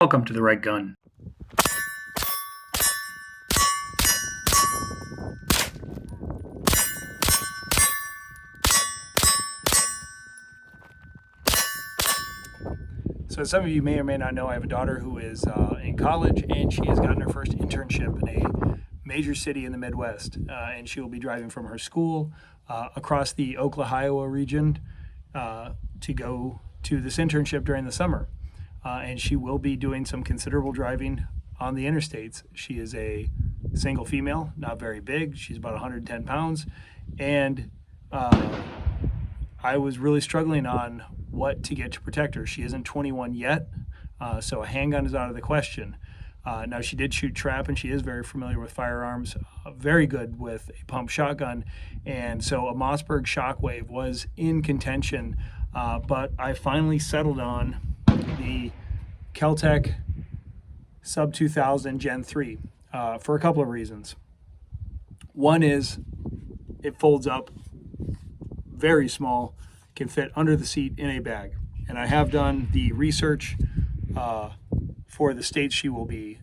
Welcome to the right gun. So some of you may or may not know, I have a daughter who is in college, and she has gotten her first internship in a major city in the Midwest. And she will be driving from her school across the Oklahoma region to go to this internship during the summer. And she will be doing some considerable driving on the interstates. She is a single female, not very big. She's about 110 pounds. And I was really struggling on what to get to protect her. She isn't 21 yet, so a handgun is out of the question. Now, she did shoot trap, and she is very familiar with firearms, very good with a pump shotgun. And so a Mossberg Shockwave was in contention, but I finally settled on the kel-tec Sub2000 Gen3 for a couple of reasons. One is it folds up very small, can fit under the seat in a bag. And I have done the research for the states she will be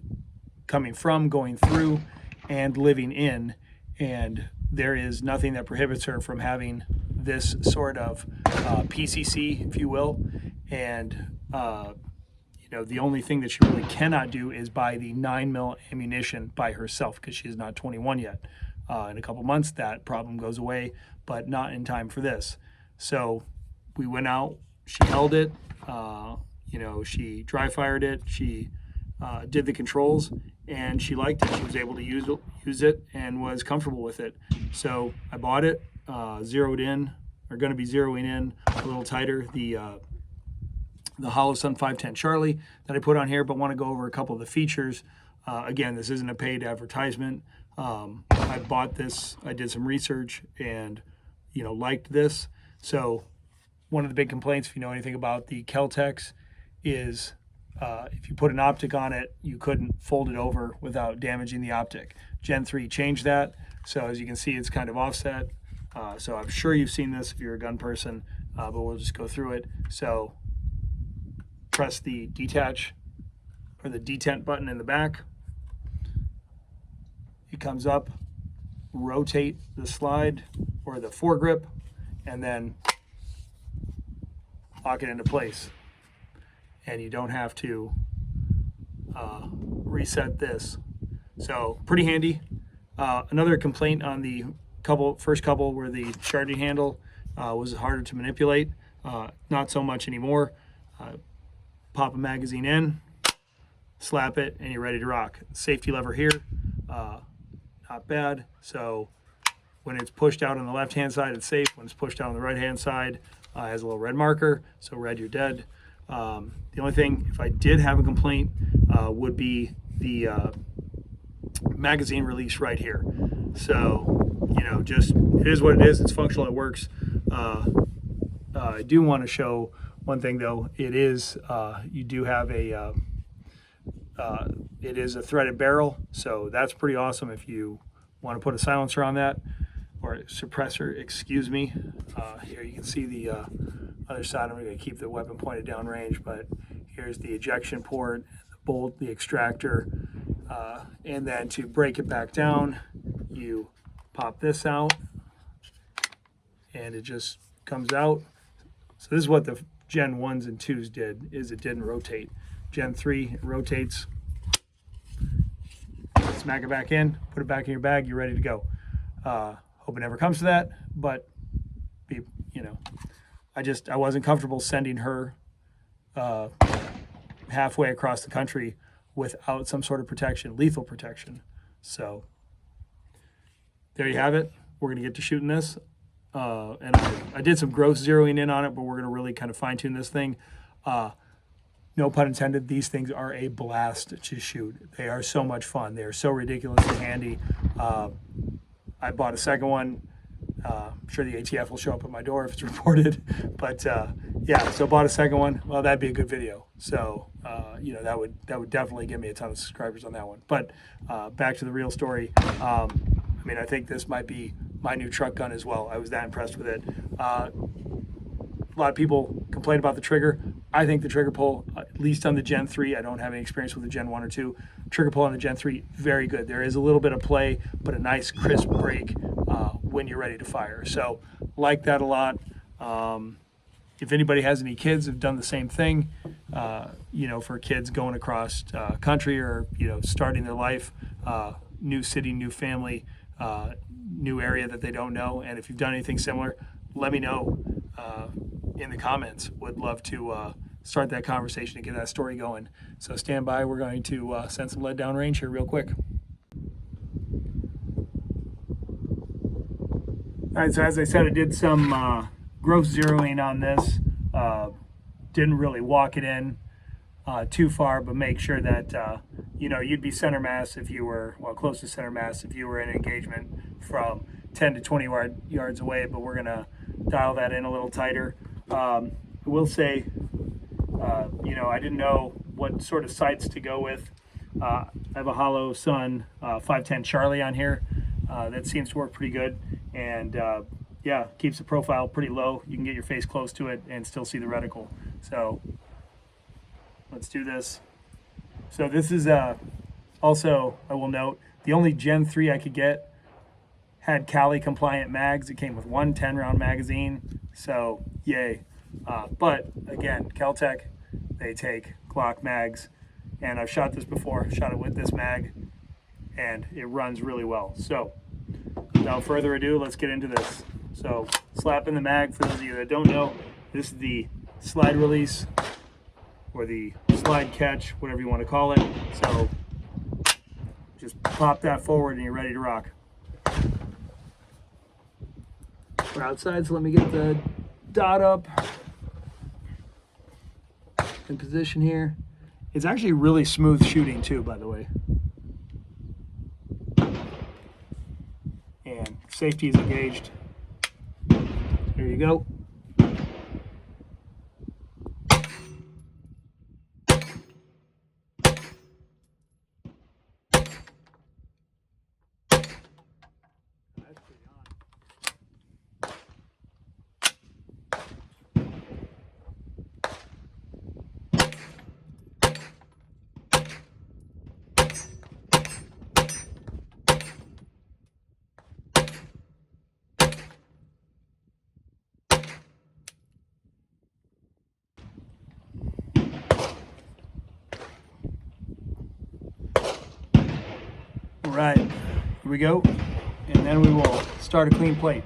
coming from, going through, and living in. And there is nothing that prohibits her from having this sort of PCC, if you will. And the only thing that she really cannot do is buy the 9mm ammunition by herself, because she is not 21 yet. In a couple months, that problem goes away, but not in time for this. So we went out, she held it, she dry fired it, she did the controls, and she liked it. She was able to use it and was comfortable with it. So I bought it, zeroed in, or going to be zeroing in a little tighter, the Hollow Sun 510 Charlie that I put on here, but want to go over a couple of the features. Again, this isn't a paid advertisement. I bought this, I did some research, and liked this. So one of the big complaints, if you know anything about the kel-tecs, is if you put an optic on it, you couldn't fold it over without damaging the optic. Gen 3 changed that, so as you can see, it's kind of offset. So I'm sure you've seen this if you're a gun person, but we'll just go through it. So press the detach or the detent button in the back. It comes up, rotate the slide or the foregrip, and then lock it into place. And you don't have to reset this. So pretty handy. Another complaint on the first couple where the charging handle was harder to manipulate. Not so much anymore. Pop a magazine in, slap it, and you're ready to rock. Safety lever here, not bad. So when it's pushed out on the left-hand side, it's safe. When it's pushed out on the right-hand side, it has a little red marker. So red, you're dead. The only thing, if I did have a complaint, would be the magazine release right here. So, just it is what it is. It's functional. It works. I do want to show one thing though. It is you do have a it is a threaded barrel, so that's pretty awesome if you want to put a silencer on that, or a suppressor, excuse me. Here you can see the other side. I'm going to keep the weapon pointed down range, but here's the ejection port, the bolt, the extractor, and then to break it back down, you pop this out, and it just comes out. So this is what the Gen 1s and 2s did, is it didn't rotate. Gen 3, it rotates. Smack it back in, put it back in your bag, you're ready to go. Hope it never comes to that, but I wasn't comfortable sending her halfway across the country without some sort of protection, lethal protection. So there you have it. We're gonna get to shooting this. And I did some gross zeroing in on it, but we're gonna really kind of fine tune this thing. No pun intended, these things are a blast to shoot. They are so much fun. They are so ridiculously handy. I bought a second one. I'm sure the ATF will show up at my door if it's reported. But yeah, so bought a second one. Well, that'd be a good video. So that would definitely give me a ton of subscribers on that one. But back to the real story. I think this might be my new truck gun as well. I was that impressed with it. A lot of people complain about the trigger. I think the trigger pull, at least on the Gen 3, I don't have any experience with the Gen 1 or 2, trigger pull on the Gen 3, very good. There is a little bit of play, but a nice crisp break when you're ready to fire. So like that a lot. If anybody has any kids who've done the same thing, you know, for kids going across country or, you know, starting their life, new city, new family, new area that they don't know. And if you've done anything similar, let me know in the comments. Would love to start that conversation and get that story going. So stand by. We're going to send some lead downrange here real quick. All right, so as I said, I did some gross zeroing on this. Didn't really walk it in too far, but make sure that you know, you'd be center mass if you were, well, close to center mass if you were in engagement from 10 to 20 yards away, but we're gonna dial that in a little tighter. I will say, you know, I didn't know what sort of sights to go with. I have a Hollow Sun 510 Charlie on here. That seems to work pretty good, and yeah, keeps the profile pretty low. You can get your face close to it and still see the reticle. So let's do this. So this is also, I will note, the only Gen 3 I could get had Cali compliant mags. It came with one 10-round magazine, so yay. But again, kel-tec, they take Glock Mags, and I've shot this before, shot it with this mag, and it runs really well. So without further ado, let's get into this. So slap in the mag, for those of you that don't know, this is the slide release, or the slide catch, whatever you want to call it. So just pop that forward and you're ready to rock. We're outside, so let me get the dot up in position here. It's actually really smooth shooting too, by the way. And safety is engaged. There you go. All right, here we go, and then we will start a clean plate.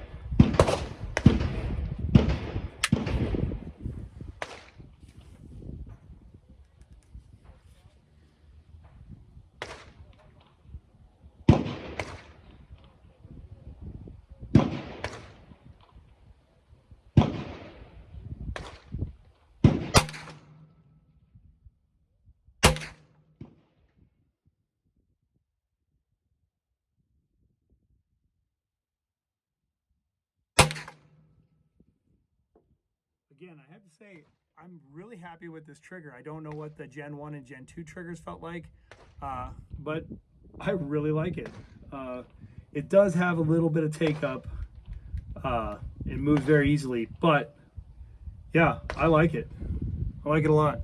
Again, I have to say, I'm really happy with this trigger. I don't know what the Gen 1 and Gen 2 triggers felt like, but I really like it. It does have a little bit of take up. It moves very easily, but yeah, I like it. I like it a lot.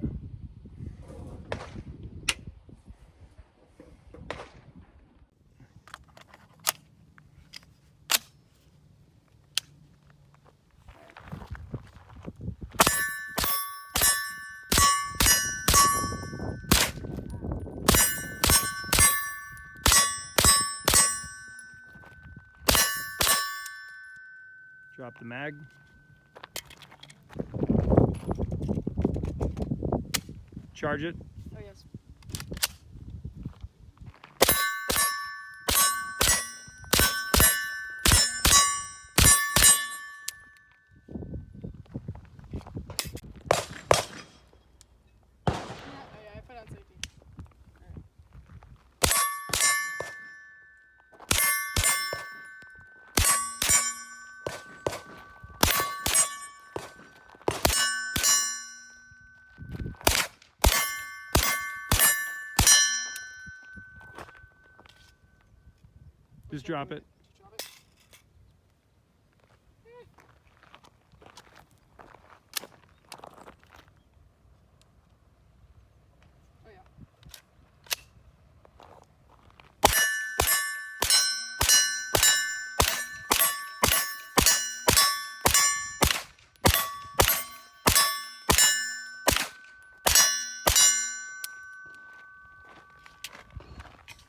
Drop the mag. Charge it. Oh, yes. Yeah, I put on safety. Just drop it. Just drop it.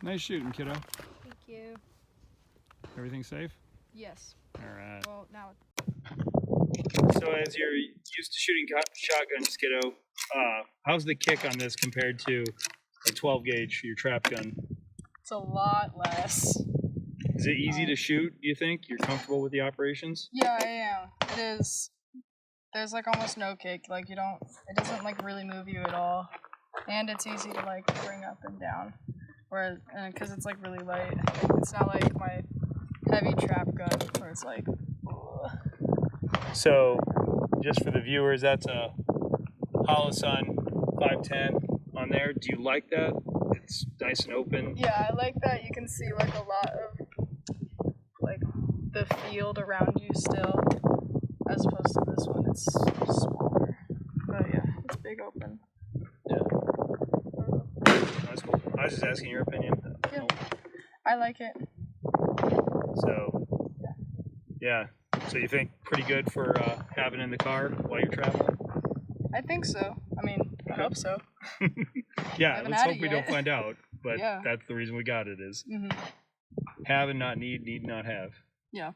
Nice shooting, kiddo. Thank you. Everything safe? Yes. All right. Well, now. So as you're used to shooting shotguns, kiddo, how's the kick on this compared to a 12 gauge, your trap gun? It's a lot less. Is it easy to shoot, do you think? You're comfortable with the operations? Yeah, I am. It is. There's like almost no kick. Like it doesn't like really move you at all. And it's easy to like bring up and down. Whereas, because it's like really light. It's not like my heavy trap gun where it's like. Ugh. So, just for the viewers, that's a Holosun 510 on there. Do you like that? It's nice and open. Yeah, I like that. You can see like a lot of like the field around you still, as opposed to this one. It's smaller. But yeah, it's big open. Yeah. That's cool. I was just asking your opinion. Yeah, I like it. So, yeah. So you think pretty good for having in the car while you're traveling? I think so. I mean, I hope so. Yeah, let's hope we don't find out. But Yeah. that's the reason we got it is Mm-hmm. have and not need not have. Yeah.